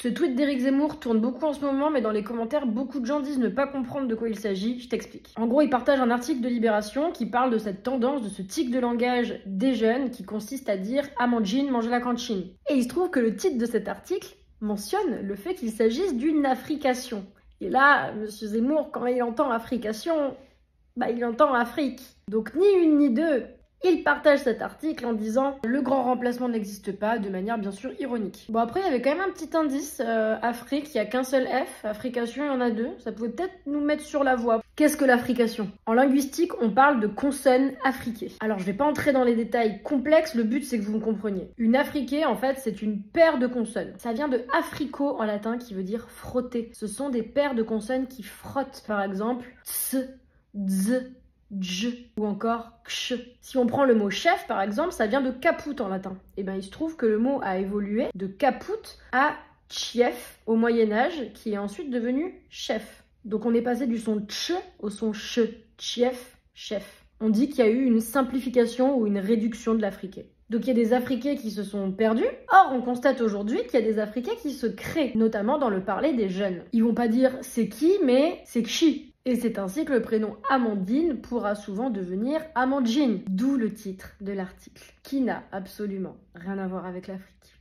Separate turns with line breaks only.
Ce tweet d'Éric Zemmour tourne beaucoup en ce moment, mais dans les commentaires, beaucoup de gens disent ne pas comprendre de quoi il s'agit. Je t'explique. En gros, il partage un article de Libération qui parle de cette tendance, de ce tic de langage des jeunes qui consiste à dire « Amandine, mange la cantine ». Et il se trouve que le titre de cet article mentionne le fait qu'il s'agisse d'une affrication. Et là, monsieur Zemmour, quand il entend affrication, il entend Afrique. Donc ni une ni deux. Il partage cet article en disant « Le grand remplacement n'existe pas » de manière bien sûr ironique. Bon après il y avait quand même un petit indice, Afrique, il n'y a qu'un seul F, affrication il y en a deux, ça pouvait peut-être nous mettre sur la voie. Qu'est-ce que l'affrication? En linguistique on parle de consonnes affriquées. Alors je vais pas entrer dans les détails complexes, le but c'est que vous me compreniez. Une affriquée en fait c'est une paire de consonnes. Ça vient de africo en latin qui veut dire frotter. Ce sont des paires de consonnes qui frottent. Par exemple, ts, dz, dj ou encore ksh. Si on prend le mot chef par exemple, ça vient de caput en latin. Et bien il se trouve que le mot a évolué de caput à chief au Moyen-Âge qui est ensuite devenu chef. Donc on est passé du son tch au son ch, chief, chef. On dit qu'il y a eu une simplification ou une réduction de l'afriqué. Donc il y a des afriqués qui se sont perdus. Or, on constate aujourd'hui qu'il y a des afriqués qui se créent, notamment dans le parler des jeunes. Ils vont pas dire c'est qui, mais c'est kshi. Et c'est ainsi que le prénom Amandine pourra souvent devenir Amandine, d'où le titre de l'article, qui n'a absolument rien à voir avec l'Afrique.